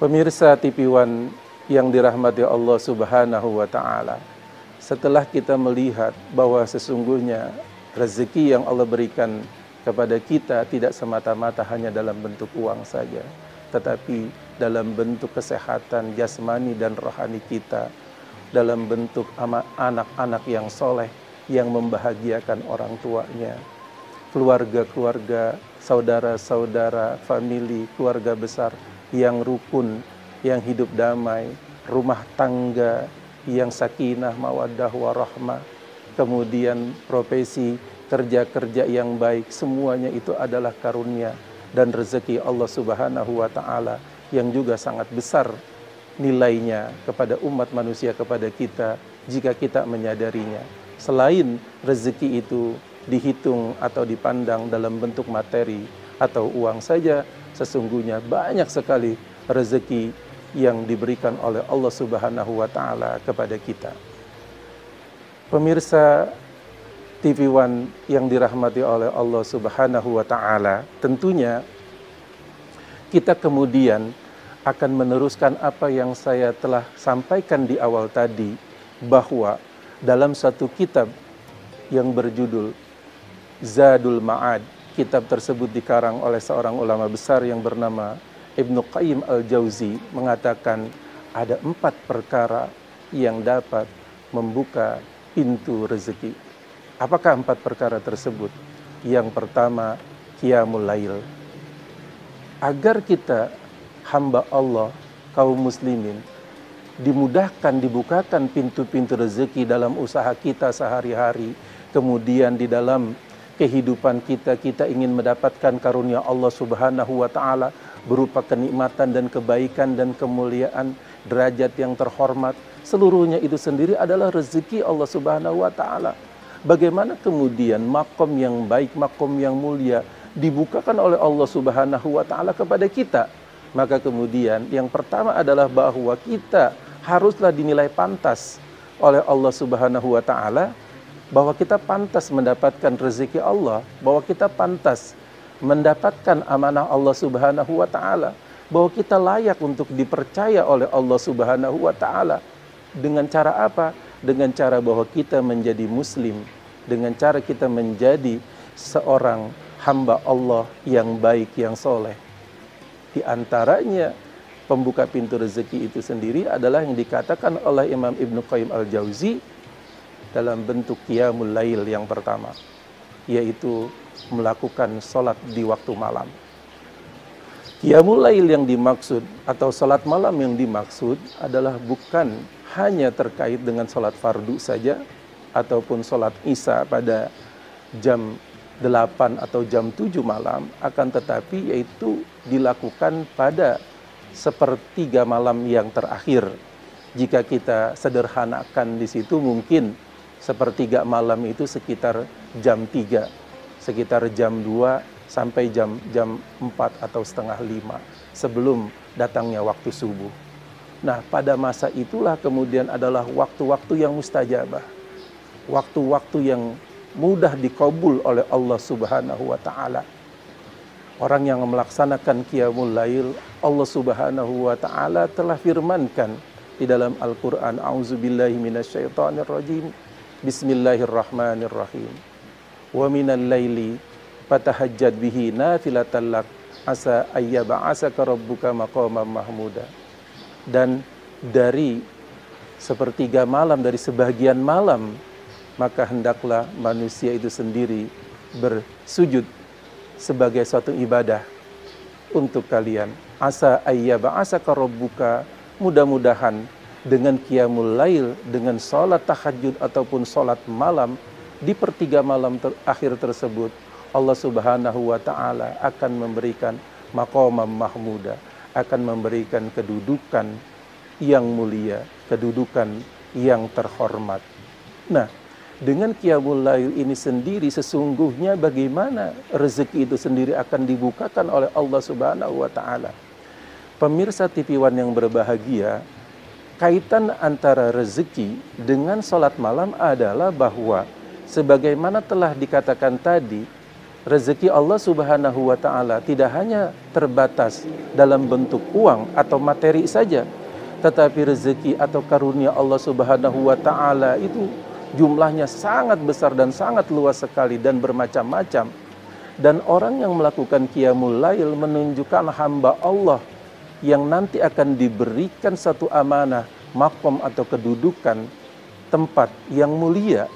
Pemirsa TV One yang dirahmati Allah Subhanahu wa Ta'ala, setelah kita melihat bahwa sesungguhnya rezeki yang Allah berikan kepada kita tidak semata-mata hanya dalam bentuk uang saja, tetapi dalam bentuk kesehatan jasmani dan rohani kita, dalam bentuk anak-anak yang soleh yang membahagiakan orang tuanya, keluarga-keluarga, saudara-saudara, famili, keluarga besar yang rukun, yang hidup damai, rumah tangga yang sakinah, mawaddah, warahmah, kemudian profesi, kerja-kerja yang baik, semuanya itu adalah karunia dan rezeki Allah Subhanahu wa Ta'ala yang juga sangat besar nilainya kepada umat manusia, kepada kita, jika kita menyadarinya. Selain rezeki itu dihitung atau dipandang dalam bentuk materi atau uang saja, sesungguhnya banyak sekali rezeki yang diberikan oleh Allah Subhanahu wa Ta'ala kepada kita. Pemirsa TV One yang dirahmati oleh Allah Subhanahu wa Ta'ala, tentunya kita kemudian akan meneruskan apa yang saya telah sampaikan di awal tadi, bahwa dalam satu kitab yang berjudul Zadul Ma'ad, kitab tersebut dikarang oleh seorang ulama besar yang bernama Ibnu Qayyim Al-Jauzi, mengatakan ada 4 perkara yang dapat membuka pintu rezeki. Apakah 4 perkara tersebut? Yang pertama, qiyamul lail. Agar kita hamba Allah, kaum muslimin, dimudahkan, dibukakan pintu-pintu rezeki dalam usaha kita sehari-hari, kemudian di dalam kehidupan kita, kita ingin mendapatkan karunia Allah Subhanahu wa Ta'ala berupa kenikmatan dan kebaikan dan kemuliaan, derajat yang terhormat, seluruhnya itu sendiri adalah rezeki Allah Subhanahu wa Ta'ala. Bagaimana kemudian makom yang baik, makom yang mulia dibukakan oleh Allah Subhanahu wa Ta'ala kepada kita? Maka kemudian yang pertama adalah bahwa kita haruslah dinilai pantas oleh Allah Subhanahu wa Ta'ala, bahwa kita pantas mendapatkan rezeki Allah, bahwa kita pantas mendapatkan amanah Allah Subhanahu wa Ta'ala, bahwa kita layak untuk dipercaya oleh Allah Subhanahu wa Ta'ala. Dengan cara apa? Dengan cara bahwa kita menjadi muslim, dengan cara kita menjadi seorang hamba Allah yang baik, yang soleh. Di antaranya pembuka pintu rezeki itu sendiri adalah yang dikatakan oleh Imam Ibnu Qayyim Al-Jauzi dalam bentuk qiyamul lail yang pertama, yaitu melakukan sholat di waktu malam. Qiyamul lail yang dimaksud atau sholat malam yang dimaksud adalah bukan hanya terkait dengan sholat fardu saja ataupun sholat isya pada jam 8 atau jam 7 malam, akan tetapi yaitu dilakukan pada sepertiga malam yang terakhir. Jika kita sederhanakan di situ, mungkin sepertiga malam itu sekitar jam 3, sekitar jam 2 sampai jam 4 atau setengah 5 sebelum datangnya waktu subuh. Nah, pada masa itulah kemudian adalah waktu-waktu yang mustajabah, waktu-waktu yang mudah dikabul oleh Allah Subhanahu wa Ta'ala. Orang yang melaksanakan qiyamul lail, Allah Subhanahu wa Ta'ala telah firmankan di dalam Al-Quran, A'udzubillahi minasyaitonirrajim, Bismillahirrahmanirrahim. Wa minal laili fatahajjad bihi nafilatan lak asa ayyab'asaka rabbuka maqaman mahmuda. Dan dari sepertiga malam, dari sebagian malam, maka hendaklah manusia itu sendiri bersujud sebagai suatu ibadah untuk kalian. Asa ayyab'asaka rabbuka, mudah-mudahan dengan qiyamul lail, dengan sholat tahajud ataupun sholat malam di pertiga malam terakhir tersebut, Allah Subhanahu wa Ta'ala akan memberikan maqamam mahmuda, akan memberikan kedudukan yang mulia, kedudukan yang terhormat. Nah, dengan qiyamul lail ini sendiri, sesungguhnya bagaimana rezeki itu sendiri akan dibukakan oleh Allah Subhanahu wa Ta'ala. Pemirsa TV One yang berbahagia, kaitan antara rezeki dengan sholat malam adalah bahwa sebagaimana telah dikatakan tadi, rezeki Allah Subhanahu wa Ta'ala tidak hanya terbatas dalam bentuk uang atau materi saja, tetapi rezeki atau karunia Allah Subhanahu wa Ta'ala itu jumlahnya sangat besar dan sangat luas sekali dan bermacam-macam. Dan orang yang melakukan qiyamul lail menunjukkan hamba Allah yang nanti akan diberikan satu amanah, makom atau kedudukan, tempat yang mulia.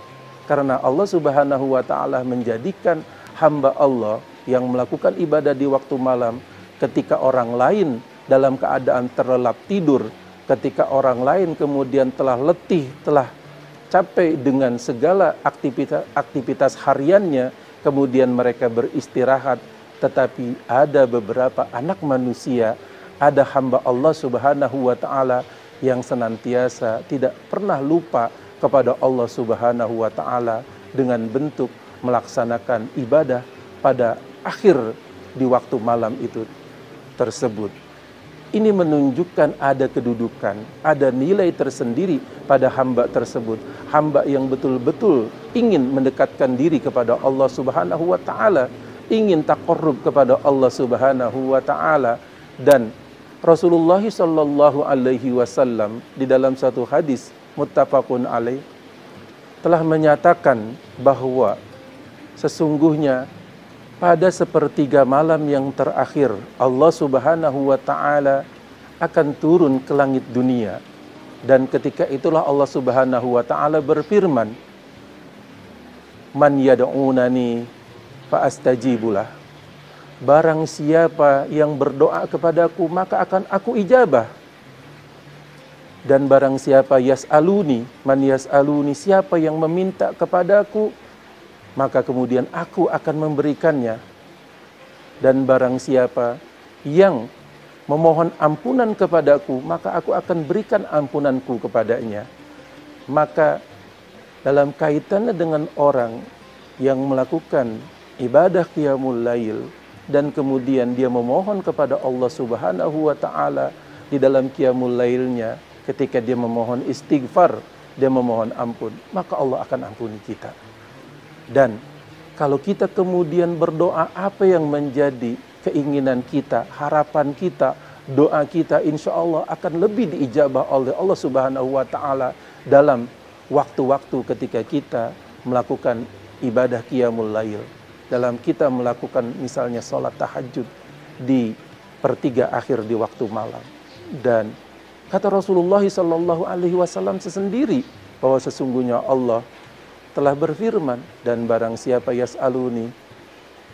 Karena Allah Subhanahu wa Ta'ala menjadikan hamba Allah yang melakukan ibadah di waktu malam ketika orang lain dalam keadaan terlelap tidur, ketika orang lain kemudian telah letih, telah capek dengan segala aktivitas hariannya, kemudian mereka beristirahat. Tetapi ada beberapa anak manusia, ada hamba Allah Subhanahu wa Ta'ala yang senantiasa tidak pernah lupa kepada Allah Subhanahu wa Ta'ala dengan bentuk melaksanakan ibadah pada akhir di waktu malam itu tersebut. Ini menunjukkan ada kedudukan, ada nilai tersendiri pada hamba tersebut. Hamba yang betul-betul ingin mendekatkan diri kepada Allah Subhanahu wa Ta'ala, ingin taqarrub kepada Allah Subhanahu wa Ta'ala. Dan Rasulullah sallallahu alaihi wasallam di dalam satu hadis muttafaqun alaih telah menyatakan bahwa sesungguhnya pada sepertiga malam yang terakhir Allah Subhanahu wa Ta'ala akan turun ke langit dunia. Dan ketika itulah Allah Subhanahu wa Ta'ala berfirman, "Man yad'unani fa astajibulah." Barang siapa yang berdoa kepadaku maka akan aku ijabah. Dan barang siapa yas'aluni, man yas'aluni, siapa yang meminta kepadaku maka kemudian aku akan memberikannya. Dan barang siapa yang memohon ampunan kepadaku, maka aku akan berikan ampunanku kepadanya. Maka dalam kaitannya dengan orang yang melakukan ibadah qiyamul lail dan kemudian dia memohon kepada Allah Subhanahu wa Ta'ala di dalam qiyamul lailnya, ketika dia memohon istighfar, dia memohon ampun, maka Allah akan ampuni kita. Dan kalau kita kemudian berdoa, apa yang menjadi keinginan kita, harapan kita, doa kita insya Allah akan lebih diijabah oleh Allah Subhanahu wa Ta'ala dalam waktu-waktu ketika kita melakukan ibadah qiyamul lail, dalam kita melakukan misalnya sholat tahajud di pertiga akhir di waktu malam. Dan kata Rasulullah sallallahu alaihi wasallam sendiri bahwa sesungguhnya Allah telah berfirman, dan barang siapa yas'aluni,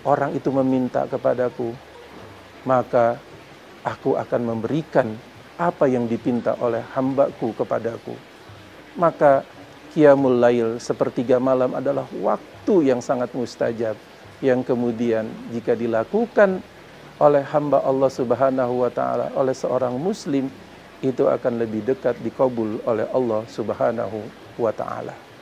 orang itu meminta kepadaku, maka aku akan memberikan apa yang dipinta oleh hambaku kepadaku. Maka qiyamul lail sepertiga malam adalah waktu yang sangat mustajab, yang kemudian jika dilakukan oleh hamba Allah Subhanahu wa Ta'ala, oleh seorang muslim, itu akan lebih dekat dikabul oleh Allah Subhanahu wa Ta'ala.